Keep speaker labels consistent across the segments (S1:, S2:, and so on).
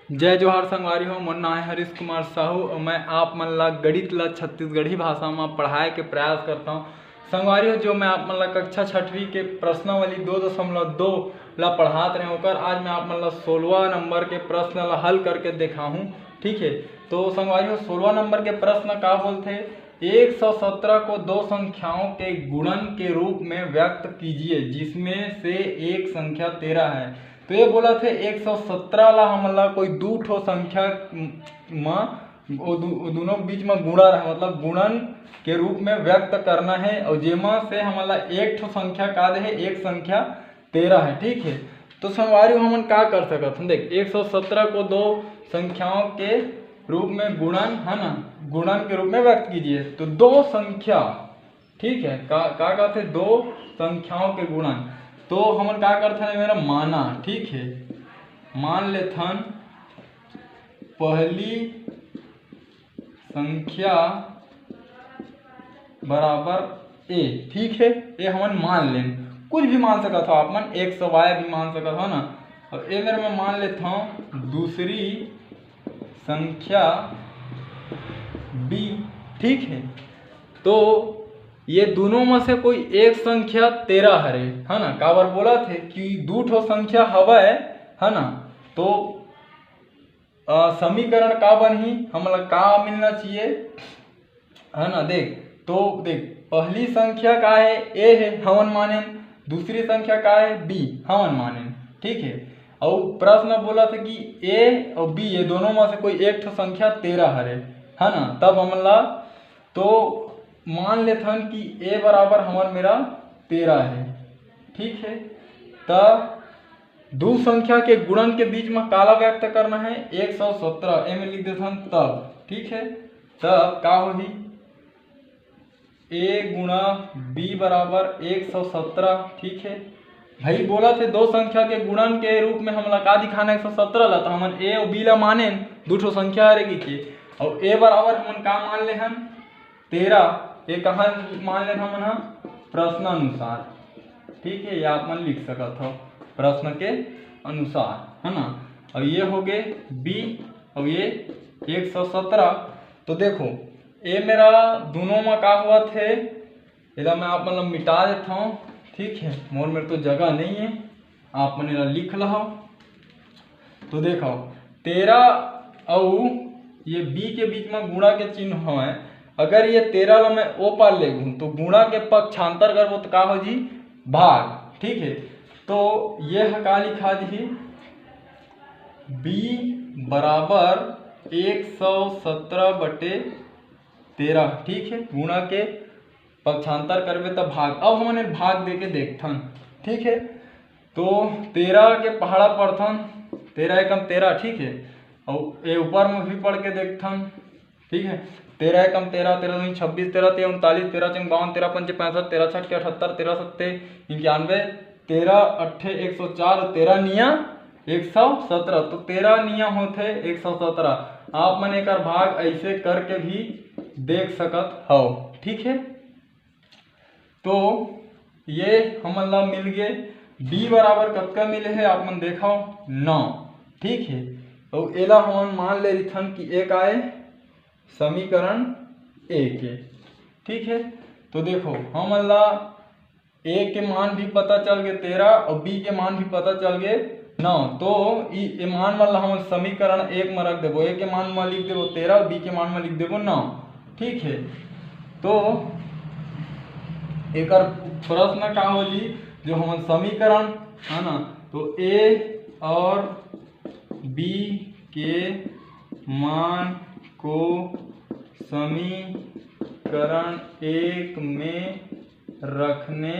S1: जय जोहार संगवारी हो। मोर नाम है हरीश कुमार साहू और मैं आप मन ला गणित ला छत्तीसगढ़ी भाषा में पढ़ाए के प्रयास करता हूँ। संगवारी हो, जो मैं आप मन ला कक्षा 6वीं के प्रश्नावली 2.2 ला पढ़ात रहे होकर आज मैं आप मन ला 16वां नंबर के प्रश्न ला हल करके देखा हूँ। ठीक है, तो संगवारी हो 16वां नंबर के प्रश्न का बोलते 117 को दो संख्याओं के गुणन के रूप में व्यक्त कीजिए जिसमें से एक संख्या 13 है। तो ये बोला थे 117 ला हमला कोई दू ठो संख्या दोनों के बीच में गुणा रहे, मतलब गुणन के रूप में व्यक्त करना है और जेमा से हमला एक ठो संख्या का दे है, एक संख्या 13 है। ठीक है, तो संगवारी हमन का कर सकत हैं, देख 117 को दो संख्याओं के रूप में गुणन है ना, गुणन के रूप में व्यक्त कीजिए। तो दो संख्या, ठीक है, का कहते दो संख्याओं के गुणन। तो हमन का करते हैं मेरा माना, ठीक है, मान लेथन पहली संख्या बराबर ए। ठीक है, ये हमन मान लें, कुछ भी मान सकत हो आप मन, 100 भी मान सकत हो ना। और ये मेरे में मान लेता हूँ दूसरी संख्या बी। ठीक है, तो ये दोनों में से कोई एक संख्या 13 हरे, है ना। काबर बोला थे कि दो ठो संख्या हवा है ना। तो समीकरण का बनही हमला का मिलना चाहिए, है ना। देख तो देख पहली संख्या का है ए है, हमन माने, दूसरी संख्या का है बी, हमन माने। ठीक है, और प्रश्न बोला था कि ए और बी ये दोनों में से कोई एक ठो संख्या 13 हरे, है ना। तब हमला तो मान लेथन कि ए बराबर हमर मेरा 13 है। ठीक है, तब दो संख्या के गुणन के बीच में काला व्यक्त करना है 117, ए में लिख देथन तब। ठीक है, तब का होगी ए गुणा बी बराबर 117। ठीक है भाई, बोला थे दो संख्या के गुणन के रूप में हमला का दिखाना 117 ला, तो हमन ए और बी ला माने दो ठो संख्या रहेगी की, और ए बराबर हमन का मान ले हम 13। ये कहाँ मान ले हमन हा प्रश्नानुसार। ठीक है, ये आप मन लिख सकत हो प्रश्न के अनुसार, है ना। और ये हो गए बी और ये 117। तो देखो ये मेरा दोनों में का हुआ थे, इला मैं आप मतलब मिटा देता हूँ। ठीक है, मोर मेरे तो जगह नहीं है, आप मन इला लिख लो। तो देखो 13 और ये बी के बीच में गुणा के चिन्ह है। अगर ये 13 ला मैं ओ पार ले गूँ तो गुणा के पक्षांतर करबो तो का हो जी भाग। ठीक है, तो ये का लिखा जी b बराबर 117/13। ठीक है, गुणा के पक्षांतर करबे तब भाग। अब हमने भाग दे के देखथन। ठीक है, तो 13 के पहाड़ा पड़थन, 13 एकम 13। ठीक है, और ये ऊपर में भी पढ़ के देखथन। ठीक है, 13 एकम 13, 13 दूनी 26, 13 तिया 39, 13 चंग 52, 13 पंचे 65, 13 छक्के 78, 13 सत्ते 91, 13 अट्ठे 104, 13 निया 117। तो 13 निया होते 117। आप मन एक भाग ऐसे करके भी देख सकत हो। ठीक है, तो ये हमन ला मिल गए b बराबर कतका मिले है आप मन देखो 9। ठीक है, तो एला हमन मान ले रिथन कि एक आए समीकरण एक है। ठीक है, तो देखो हमन ला ए के मान भी पता चल गए 13 और बी के मान भी पता चल गए 9। तो ये मान ला हम समीकरण एक में रख देबो, ए के मान में लिख देबो 13 और बी के मान में लिख देबो 9। ठीक है, तो एक प्रश्न का हो जी जो हम समीकरण, है ना, तो ए और बी के मान को समीकरण एक में रखने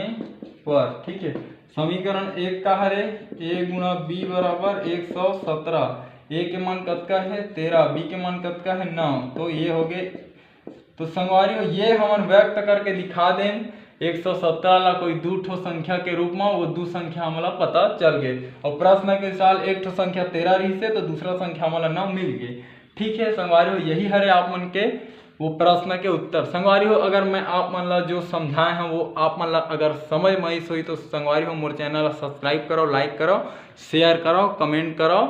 S1: पर, ठीक है, समीकरण एक का हरे ए गुणा बी बराबर 117। ए के मान कतका है 13, बी के मान कतका है 9। तो ये हो गए। तो संगवारी हो ये हमन व्यक्त करके दिखा दें 117 ला कोई दो ठो संख्या के रूप में, वो दो संख्या हमला पता चल गए। और प्रश्न के साल एक ठो संख्या 13 रही से तो दूसरा संख्या हमला 9 मिल गए। ठीक है संगवारी हो, यही हरे आप मन के वो प्रश्न के उत्तर। संगवारी हो, अगर मैं आप मन ला जो समझाए हैं वो आप मन ला अगर समझ में आई सोई तो संगवारी हो मोर चैनल ला सब्सक्राइब करो, लाइक करो, शेयर करो, कमेंट करो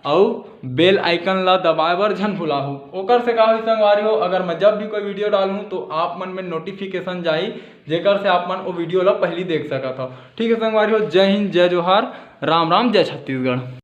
S1: और बेल आइकन ला दबाए बर झन भुलाहू। ओकर से का होई संगवारी हो, अगर मैं जब भी कोई वीडियो डालूँ तो आप मन में नोटिफिकेशन जाई, जेकर से आप मन वो वीडियो ला पहली देख सकत हो। ठीक है संगवारी हो, जय हिंद, जय जोहार, राम राम, जय छत्तीसगढ़।